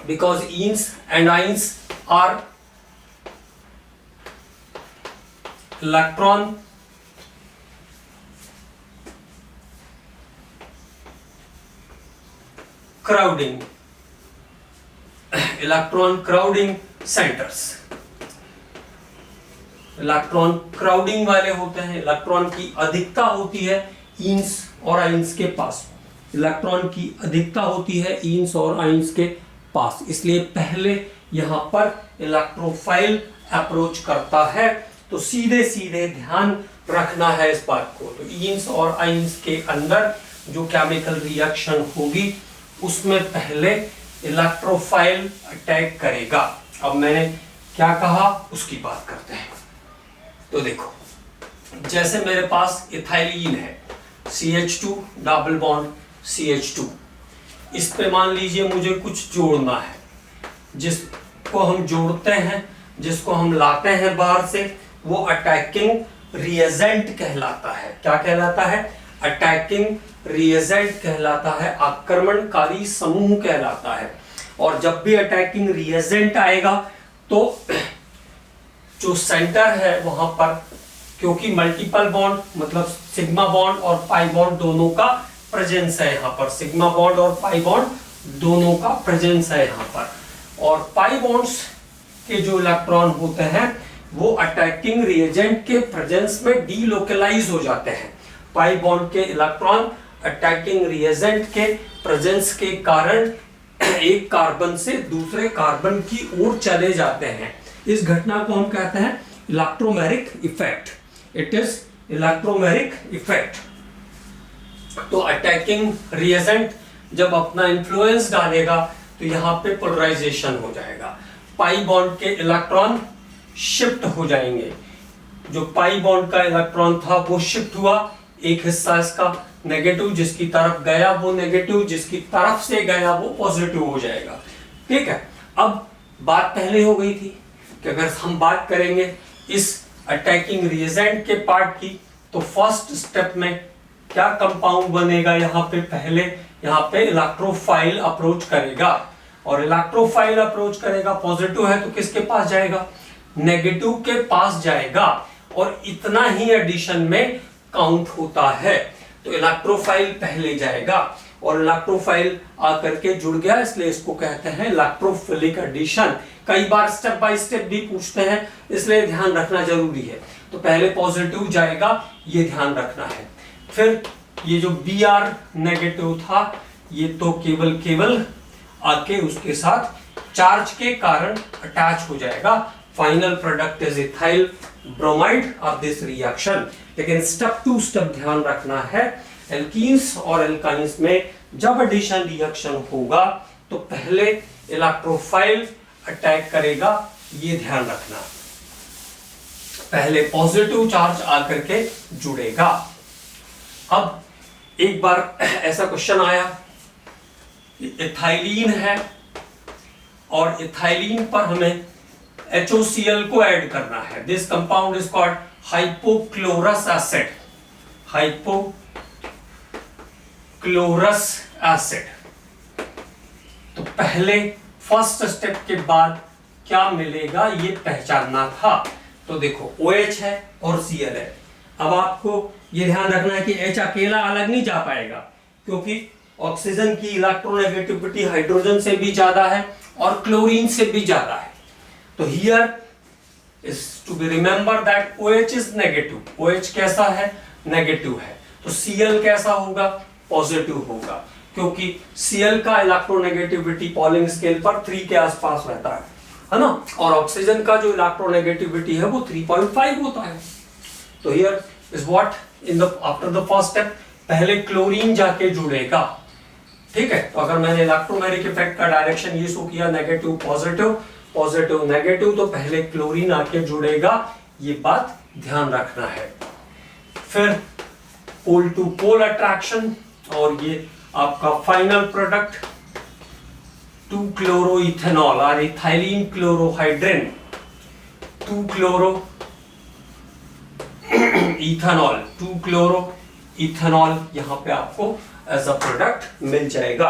Because enes and ynes are electron crowding centres, electron crowding वाले होते हैं. इलेक्ट्रॉन की अधिकता होती है ईन्स और आइंस के पास, इलेक्ट्रॉन की अधिकता होती है ईन्स और आइंस के पास, इसलिए पहले यहां पर इलेक्ट्रोफाइल अप्रोच करता है. तो सीधे सीधे ध्यान रखना है इस बात को. तो ईन्स और आइंस के अंदर जो केमिकल रिएक्शन होगी उसमें पहले इलेक्ट्रोफाइल अटैक करेगा. अब मैंने क्या कहा उसकी बात करते हैं. तो देखो, जैसे मेरे पास इथाइलीन है, CH2 डबल बॉन्ड CH2, इस पे मान लीजिए मुझे कुछ जोड़ना है, जिसको हम जोड़ते हैं, जिसको हम लाते हैं बाहर से, वो अटैकिंग रिएजेंट कहलाता है. क्या कहलाता है? अटैकिंग रिएजेंट कहलाता है, आक्रमणकारी समूह कहलाता है. और जब भी अटैकिंग रिएजेंट आएगा तो जो सेंटर है वहां पर, क्योंकि मल्टीपल बॉन्ड मतलब सिग्मा बॉन्ड और पाई बॉन्ड दोनों का प्रेजेंस है यहाँ पर, सिग्मा बॉन्ड और पाई बॉन्ड दोनों का प्रेजेंस है यहाँ पर. और पाई बॉन्ड्स के जो इलेक्ट्रॉन होते हैं वो अटैकिंग रिएजेंट के प्रेजेंस में डीलोकलाइज हो जाते हैं. पाई बॉन्ड के इलेक्ट्रॉन अटैकिंग रिएजेंट के प्रेजेंस के कारण एक कार्बन से दूसरे कार्बन की ओर चले जाते हैं. इस घटना को हम कहते हैं electromeric effect. It is electromeric effect. तो अटैकिंग रिएजेंट जब अपना इन्फ्लुएंस डालेगा तो यहाँ पे पोलराइजेशन हो जाएगा, पाई बॉन्ड के इलेक्ट्रॉन शिफ्ट हो जाएंगे. जो पाई बॉन्ड का इलेक्ट्रॉन था वो शिफ्ट हुआ, एक हिस्सा इसका नेगेटिव, जिसकी तरफ गया वो नेगेटिव, जिसकी तरफ से गया वो पॉजिटिव हो जाएगा. ठीक है. अब बात पहले हो गई थी कि अगर हम बात करेंगे इस अटैकिंग रिएजेंट के पार्ट की, तो फर्स्ट स्टेप में क्या कंपाउंड बनेगा, यहाँ पे पहले यहाँ पे इलेक्ट्रोफाइल अप्रोच करेगा. और इलेक्ट्रोफाइल अप्रोच करेगा, पॉजिटिव है तो किसके पास जाएगा? नेगेटिव के पास जाएगा. और इतना ही एडिशन में काउंट होता है. तो इलेक्ट्रोफाइल पहले जाएगा और इलेक्ट्रोफाइल आकर के जुड़ गया, इसलिए इसको कहते हैं इलेक्ट्रोफिलिक एडिशन. कई बार स्टेप बाय स्टेप भी पूछते हैं, इसलिए ध्यान रखना जरूरी है. तो पहले पॉजिटिव जाएगा, ये ध्यान रखना है. फिर ये जो Br नेगेटिव था, ये तो केवल आके उसके साथ चार्ज के कारण अटैच हो जाएगा. Final product is ethyl bromide of this reaction. लेकिन स्टेप टू स्टेप ध्यान रखना है, एल्कीन्स और एल्काइंस में जब एडिशन रिएक्शन होगा तो पहले इलेक्ट्रोफाइल अटैक करेगा, ये ध्यान रखना. पहले पॉजिटिव चार्ज आकर के जुड़ेगा. अब एक बार ऐसा क्वेश्चन आया, इथाइलीन है और इथाइलीन पर हमें HOCl को ऐड करना है. This compound is called hypochlorous acid. Hypochlorous acid. तो पहले फर्स्ट स्टेप के बाद क्या मिलेगा ये पहचानना था. तो देखो OH है और Cl है. अब आपको ये ध्यान रखना है कि H अकेला अलग नहीं जा पाएगा, क्योंकि ऑक्सीजन की इलेक्ट्रोनेगेटिविटी हाइड्रोजन से भी ज्यादा है और क्लोरीन से भी ज्यादा है. तो here is to be remember that OH is negative. OH कैसा है? नेगेटिव है. तो तो Cl कैसा होगा, पॉजिटिव होगा, क्योंकि Cl का इलेक्ट्रोनेगेटिविटी पॉलिंग स्केल पर 3 के आसपास रहता है ना, और ऑक्सीजन का जो इलेक्ट्रोनेगेटिविटी है वो 3.5 होता है। तो here is what in the after the first step, पहले क्लोरीन जाके जुड़ेगा, ठीक है। तो अगर मैंने इलेक्ट्रोमेरिक इफेक्ट का डायरेक्शन ये शो किया नेगेटिव पॉजिटिव पॉजिटिव नेगेटिव, तो पहले क्लोरीन आके जुड़ेगा, ये बात ध्यान रखना है। फिर पोल टू पोल अट्रैक्शन, और ये आपका फाइनल प्रोडक्ट 2-क्लोरोइथेनॉल और इथाइलिन क्लोरोहाइड्रेन, 2-क्लोरो इथेनॉल, 2-क्लोरोइथेनॉल यहां पे आपको एज अ प्रोडक्ट मिल जाएगा।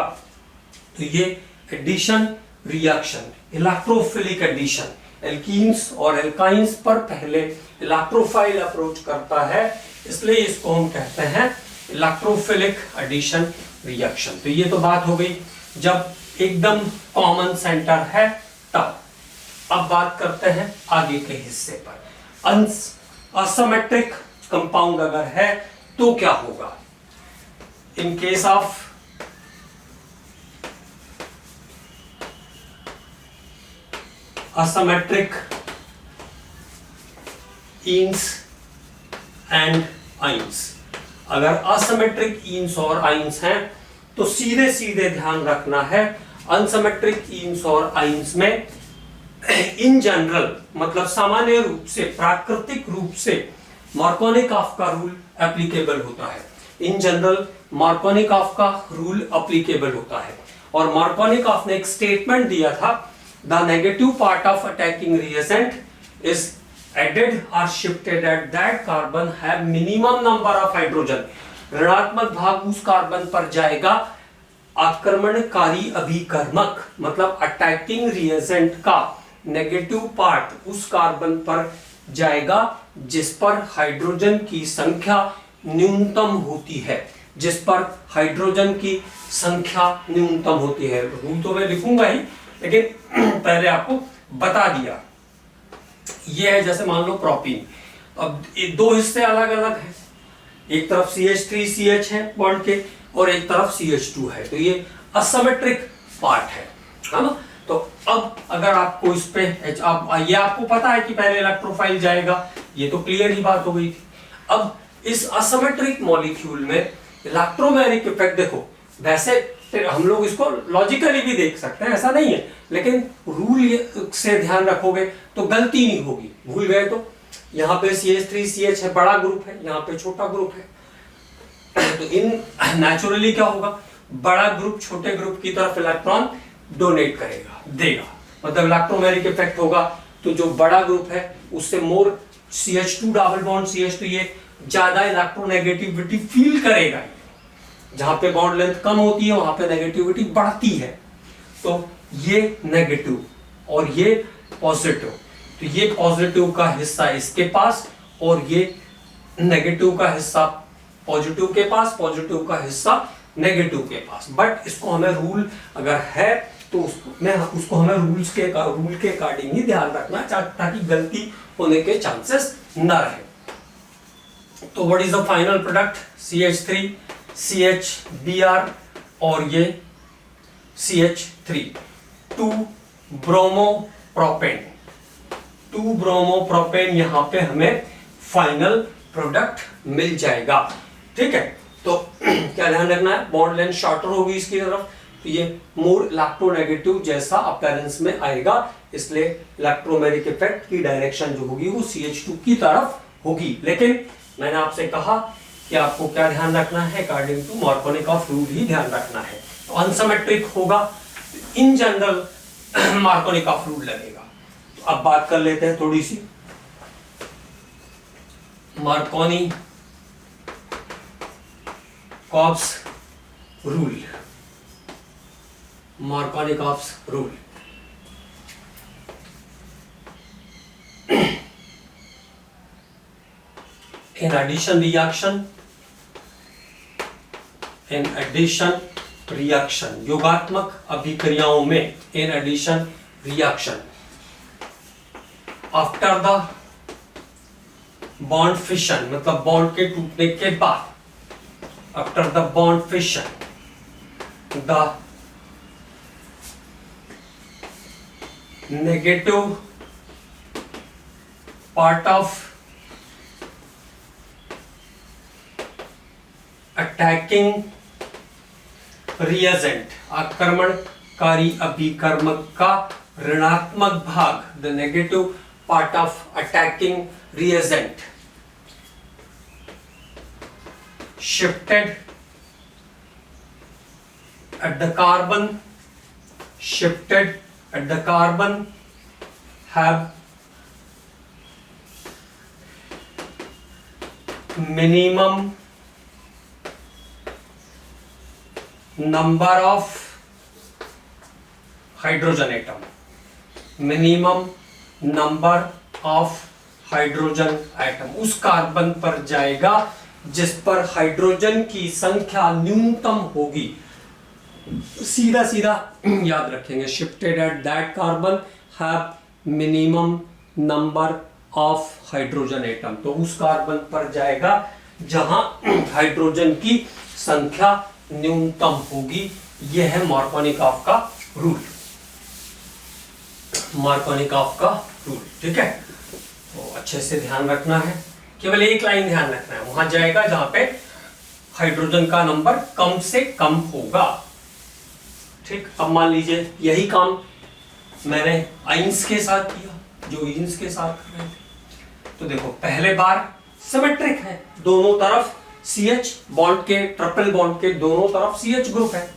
तो ये addition reaction, electrophilic addition, alkenes और एल्काइंस पर पहले इलेक्ट्रोफाइल अप्रोच करता है, इसलिए इसको हम कहते हैं इलेक्ट्रोफिलिक एडिशन रिएक्शन। तो ये तो बात हो गई जब एकदम कॉमन सेंटर है तब। अब बात करते हैं आगे के हिस्से पर। असिमेट्रिक कंपाउंड अगर है तो क्या होगा। In case of asymmetric ins and ions, अगर asymmetric ins और ions हैं तो सीधे सीधे ध्यान रखना है unsymmetric ins और ions में इन जनरल, मतलब सामान्य रूप से, प्राकृतिक रूप से मार्कोनिकॉफ का रूल एप्लीकेबल होता है। इन जनरल मार्कोनिकॉफ का रूल एप्लीकेबल होता है, और मार्कोनिकॉफ ने एक स्टेटमेंट दिया था, the negative part of attacking reagent is added or shifted at that carbon have minimum number of hydrogen। ऋणात्मक भाग उस कार्बन पर जाएगा, आक्रमणकारी अभिकर्मक मतलब अटैकिंग रिएजेंट का नेगेटिव पार्ट उस कार्बन पर जाएगा जिस पर हाइड्रोजन की संख्या न्यूनतम होती है, जिस पर हाइड्रोजन की संख्या न्यूनतम होती है। रूल तो मैं लिखूंगा ही, लेकिन पहले आपको बता दिया। ये है जैसे मान लो प्रोपीन, अब दो हिस्से अलग अलग हैं, एक तरफ CH3CH है बॉन्ड के और एक तरफ CH2 है, तो ये असिमेट्रिक पार्ट है ना। तो अब अगर आपको इस पे ये आपको पता है कि पहले इलेक्ट्रोफाइल जाएगा, ये तो क्लियर ही बात हो गई थी। अब इस असिमेट्रिक मॉलिक्यूल में इलेक्ट्रोमैग्नेटिक इफेक्ट देखो, वैसे हम लोग इसको लॉजिकली भी देख सकते हैं, ऐसा नहीं है, लेकिन रूल से ध्यान रखोगे तो गलती नहीं होगी। भूल गए तो यहाँ पे CH3CH है, बड़ा ग्रुप है, यहाँ पे छोटा ग्रुप है, तो इन नेचुरली क्या होगा, बड़ा ग्रुप छोटे ग्रुप की तरफ इलेक्ट्रॉन डोनेट करेगा, देगा, मतलब इलेक्ट्रोमैग्नेटिक इफेक्ट होगा। तो जो बड़ा ग्रुप है उससे मोर CH2 डबल बॉन्ड CH2 ये ज्यादा इलेक्ट्रोनेगेटिविटी फील करेगा। जहां पे बॉन्ड लेंथ कम होती है वहां पे नेगेटिविटी बढ़ती है, तो ये नेगेटिव और ये पॉजिटिव, तो ये पॉजिटिव का हिस्सा इसके पास और ये नेगेटिव का हिस्सा पॉजिटिव के पास, पॉजिटिव का हिस्सा नेगेटिव के पास। बट इसको हमें रूल अगर है तो उसको हमें रूल के अकॉर्डिंग ही ध्यान रखना ताकि गलती होने के चांसेस न रहे। तो what is the final product, CH3 CHBr और ये CH3, 2-ब्रोमोप्रोपेन, 2-ब्रोमोप्रोपेन यहां पे हमें फाइनल प्रोडक्ट मिल जाएगा, ठीक है। तो क्या ध्यान रखना है, बॉन्ड लेंथ शॉर्टर होगी इसकी तरफ, तो ये मोर इलेक्ट्रोनेगेटिव जैसा अपीयरेंस में आएगा, इसलिए इलेक्ट्रोमैग्नेटिक इफेक्ट की डायरेक्शन जो होगी वो CH2 की तरफ होगी। लेकिन मैंने आपसे कहा कि आपको क्या ध्यान रखना है, अकॉर्डिंग टू मार्कोनिकॉफ रूल ही ध्यान रखना है। तो अनसिमेट्रिक होगा, इन जनरल मार्कोनिकॉफ रूल लगेगा। तो अब बात कर लेते हैं थोड़ी सी Markovnikov's rule. Markovnikov's rule in addition reaction, योगात्मक अभिक्रियाओं में in addition reaction after the bond fission, मतलब बॉन्ड के टूटने के बाद after the bond fission, the negative part of attacking reagent, आक्रमणकारी अभिकर्मक का ऋणात्मक भाग, the negative part of attacking reagent shifted at the carbon have minimum number of hydrogen atom, minimum number of hydrogen atom उस carbon पर जाएगा जिस पर hydrogen की संख्या न्यूनतम होगी। सीधा सीधा याद रखेंगे, shifted at that carbon have minimum number of hydrogen atom, तो उस कार्बन पर जाएगा जहां हाइड्रोजन की संख्या न्यूनतम होगी। यह है मार्कोनिकॉफ का रूल, मार्कोनिकॉफ का रूल। ठीक है, तो अच्छे से ध्यान रखना है, केवल एक लाइन ध्यान रखना है, वहां जाएगा जहां पे हाइड्रोजन का नंबर कम से कम होगा। ठीक, अब मान लीजिए यही काम मैंने आइंस के साथ किया, जो ईन्स के साथ कर रहे थे। तो देखो पहले बार सिमेट्रिक है, दोनों तरफ CH बॉन्ड के, ट्रिपल बॉन्ड के दोनों तरफ CH ग्रुप है।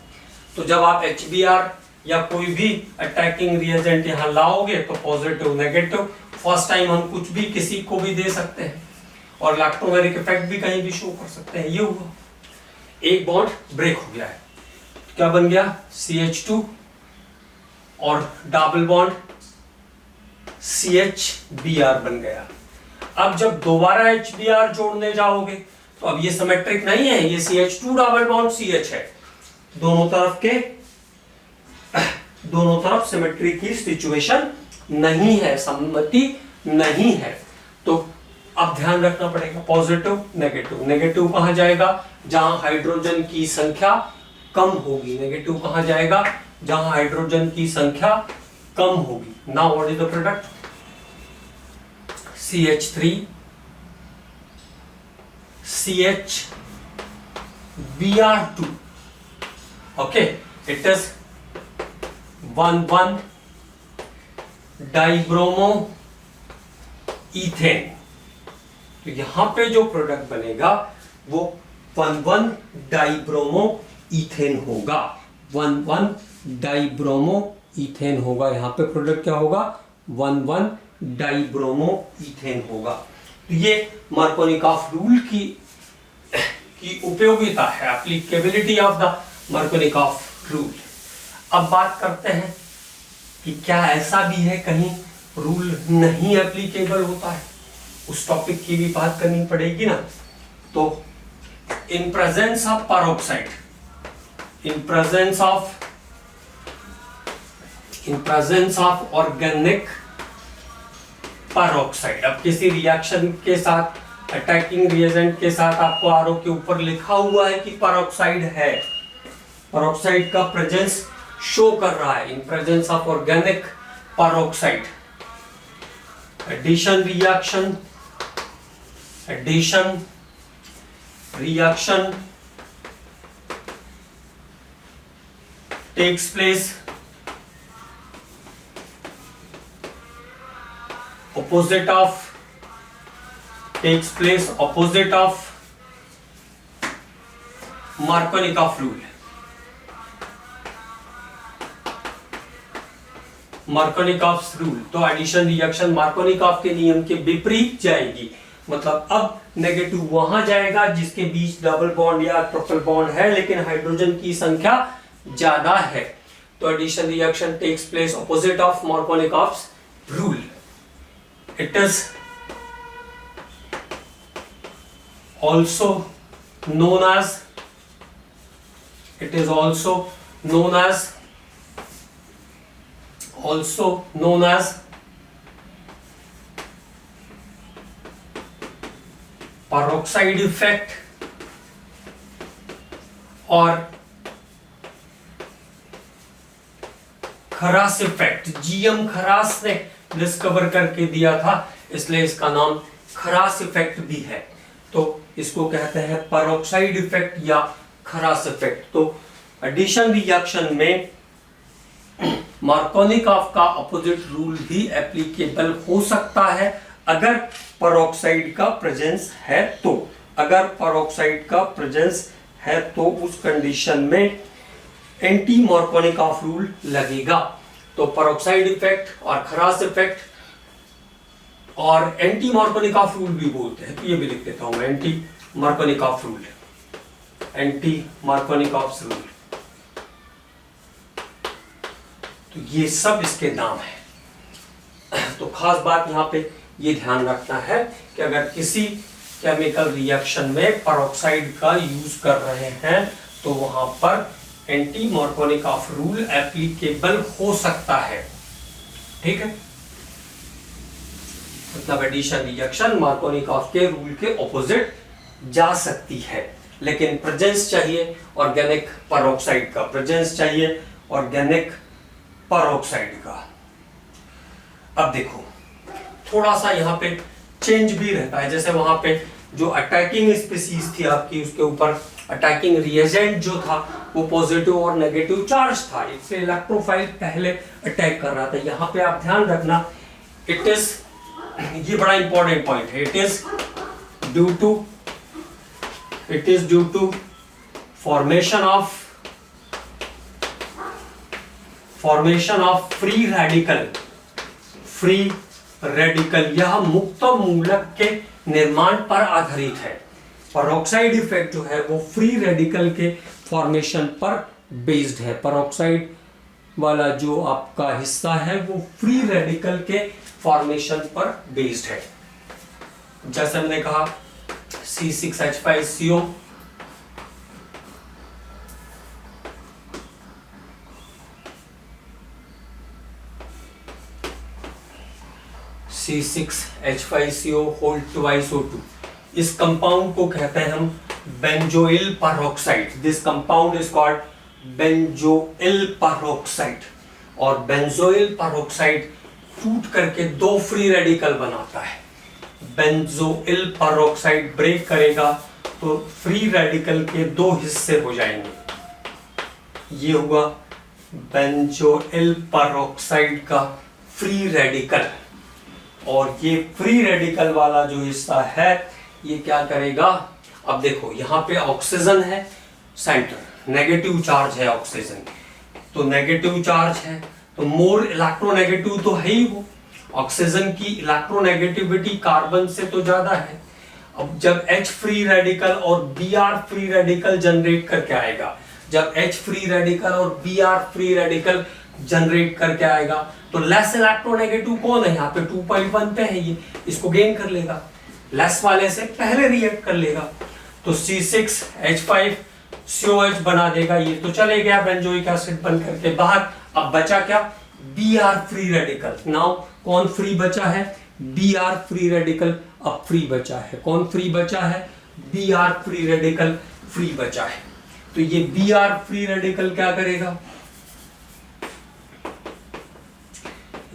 तो जब आप HBr या कोई भी अटैकिंग रिएजेंट यहां लाओगे तो पॉजिटिव नेगेटिव, फर्स्ट टाइम हम कुछ भी किसी को भी दे सकते हैं और इलेक्ट्रोमेरिक इफेक्ट भी कहीं भी शो कर सकते हैं। ये हुआ, एक बॉन्ड ब्रेक हो गया है, क्या बन गया CH2 और डबल बॉन्ड CHBr बन गया। अब जब दोबारा HBr जोड़ने जाओगे तो अब ये सिमेट्रिक नहीं है, ये CH2 डबल बॉन्ड CH है, दोनों तरफ सिमेट्री की सिचुएशन नहीं है, सम्मति नहीं है। तो अब ध्यान रखना पड़ेगा, पॉजिटिव नेगेटिव, नेगेटिव कहां जाएगा जहां हाइड्रोजन की संख्या कम होगी, नेगेटिव कहां जाएगा जहां हाइड्रोजन की संख्या कम होगी। Now what is the product, CH3 CHBr2, okay, it is 1,1 dibromo ethane. तो यहां पे जो प्रोडक्ट बनेगा वो 1,1 डाइब्रोमो ईथेन होगा, 1,1 डाइब्रोमो ईथेन होगा। यहां पे प्रोडक्ट क्या होगा, 1,1 डाइब्रोमो ईथेन होगा। तो ये मार्कोनिकॉफ रूल की उपयोगिता है, applicability of the Markovnikov rule. अब बात करते हैं कि क्या ऐसा भी है कहीं रूल नहीं एप्लीकेबल होता है, उस टॉपिक की भी बात करनी पड़ेगी ना। तो इन presence of peroxide, in presence of organic peroxide, अब किसी रिएक्शन के साथ, अटैकिंग रिएजेंट के साथ आपको आरओ के ऊपर लिखा हुआ है कि पेरोक्साइड है, पेरोक्साइड का प्रेजेंस शो कर रहा है, in presence of organic peroxide, addition reaction takes place opposite of Markovnikov rule, Markovnikov's rule. तो एडिशन रिएक्शन मार्कोनिकॉफ के नियम के विपरीत जाएगी, मतलब अब नेगेटिव वहां जाएगा जिसके बीच डबल बॉन्ड या ट्रिपल बॉन्ड है लेकिन हाइड्रोजन की संख्या ज्यादा है। तो addition reaction takes place opposite of Markovnikov's rule. It is also known as peroxide effect और खरास इफेक्ट, जीएम खरास ने डिस्कवर करके दिया था, इसलिए इसका नाम खरास इफेक्ट भी है। तो इसको कहते हैं पेरोक्साइड इफेक्ट या खरास इफेक्ट। तो एडिशन रिएक्शन में मार्कोनिकॉफ का अपोजिट रूल भी एप्लीकेबल हो सकता है अगर पेरोक्साइड का प्रेजेंस है तो। अगर पेरोक्साइड का प्रेजेंस है तो उस कंडीशन में एंटी मार्कोनिकॉफ रूल लगेगा। तो पेरोक्साइड इफेक्ट और खरास इफेक्ट और एंटी मार्कोनिकॉफ रूल भी बोलते हैं, तो ये भी लिख देता हूं मैं, anti Markovnikov rule, anti Markovnikov rule. तो ये सब इसके नाम है। तो खास बात यहां पे ये ध्यान रखना है कि अगर किसी केमिकल रिएक्शन में पेरोक्साइड का यूज कर रहे हैं तो वहां पर एंटी मार्कोनिकॉफ रूल एप्लीकेबल हो सकता है। ठीक है, मतलब एडिशन रिएक्शन मार्कोनिकॉफ के रूल के ऑपोजिट जा सकती है, लेकिन प्रेजेंस चाहिए ऑर्गेनिक पेरोक्साइड का, प्रेजेंस चाहिए ऑर्गेनिक पेरोक्साइड का। अब देखो थोड़ा सा यहाँ पे चेंज भी रहता है, जैसे वहां पे जो अटैकिंग स्पीसीज थी आपकी, उसके ऊपर अटैकिंग रिएजेंट जो था वो पॉजिटिव और नेगेटिव चार्ज था, इससे इलेक्ट्रोफाइल पहले अटैक कर रहा था। यहाँ पे आप ध्यान रखना, इट इज, ये बड़ा इंपॉर्टेंट पॉइंट है, it is due to formation of free radical, यह मुक्त मूलक के निर्माण पर आधारित है। पेरोक्साइड इफेक्ट जो है वो फ्री रेडिकल के फॉर्मेशन पर बेस्ड है। पेरोक्साइड वाला जो आपका हिस्सा है वो फ्री रेडिकल के फॉर्मेशन पर बेस्ड है। जैसे हमने कहा C6H5CO C6H5CO whole twice O2, इस कंपाउंड को कहते हैं हम benzoyl peroxide. This compound is called benzoyl peroxide. और बेंजोइल पेरोक्साइड टूट करके दो फ्री रेडिकल बनाता है। बेंजोइल पेरोक्साइड ब्रेक करेगा तो फ्री रेडिकल के दो हिस्से हो जाएंगे। ये हुआ बेंजोइल पेरोक्साइड का फ्री रेडिकल, और ये फ्री रेडिकल वाला जो हिस्सा है ये क्या करेगा, अब देखो यहाँ पे ऑक्सीजन है सेंटर, नेगेटिव चार्ज है ऑक्सीजन, तो नेगेटिव चार्ज है तो मोर इलेक्ट्रोनेगेटिव तो है ही वो। ऑक्सीजन की इलेक्ट्रोनेगेटिविटी कार्बन से तो ज्यादा है। अब जब H फ्री रेडिकल और Br फ्री रेडिकल जनरेट करके आएगा, जब H फ्री रेडिकल और Br फ्री रेडिकल जनरेट करके आएगा तो लेस इलेक्ट्रोनेगेटिव कौन है यहाँ पे, 2.1 पे है ये, इसको गेन कर लेगा, लेस वाले से पहले रिएक्ट कर लेगा तो C6H5COH बना देगा। ये तो चले गया बेंजोइक एसिड बन करके बाहर। अब बचा क्या, Br फ्री रेडिकल। नाउ कौन फ्री बचा है, Br फ्री रेडिकल अब फ्री बचा है। कौन फ्री बचा है, Br फ्री रेडिकल फ्री बचा है। तो ये Br फ्री रेडिकल क्या करेगा,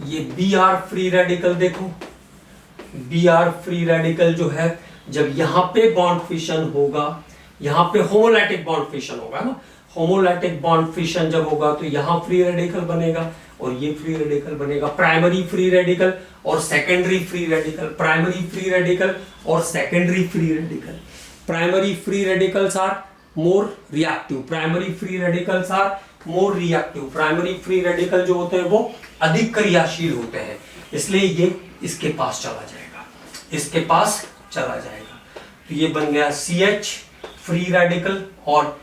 ये Br फ्री रेडिकल देखो, Br फ्री रेडिकल जो है जब यहाँ पे बॉन्ड फिशन होगा, यहाँ पे होमोलैटिक बॉन्ड फिशन होगा ना, होमोलैटिक बॉन्ड फिशन जब होगा तो यहाँ फ्री रेडिकल बनेगा और ये फ्री रेडिकल बनेगा। प्राइमरी फ्री रेडिकल और secondary free radical, primary free radical और secondary free radical. Primary free radicals are more reactive, primary free radicals are more reactive. Primary free radical जो होते हैं वो अधिक क्रियाशील होते हैं, इसलिए ये इसके पास चला जाएगा, इसके पास चला जाएगा। तो ये बन गया CH फ्री रेडिकल और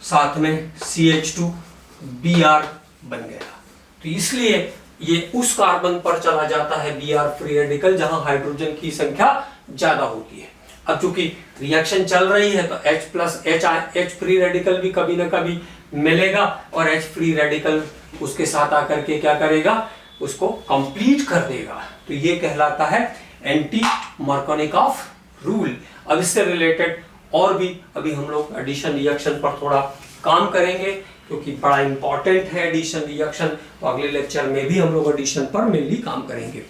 साथ में CH2Br बन गया। तो इसलिए ये उस कार्बन पर चला जाता है Br फ्री रेडिकल जहां हाइड्रोजन की संख्या ज्यादा होती है। अब चूंकि रिएक्शन चल रही है तो H plus H free radical भी कभी ना कभी मिलेगा और H फ्री रेडिकल उसके साथ आकर के क्या करेगा, उसको कंप्लीट कर देगा। तो ये कहलाता है एंटी मार्कोनिकॉफ रूल। अब इससे रिलेटेड और भी अभी हम लोग एडिशन रिएक्शन पर थोड़ा काम करेंगे क्योंकि बड़ा इंपॉर्टेंट है एडिशन रिएक्शन। तो अगले लेक्चर में भी हम लोग एडिशन पर मेनली काम करेंगे।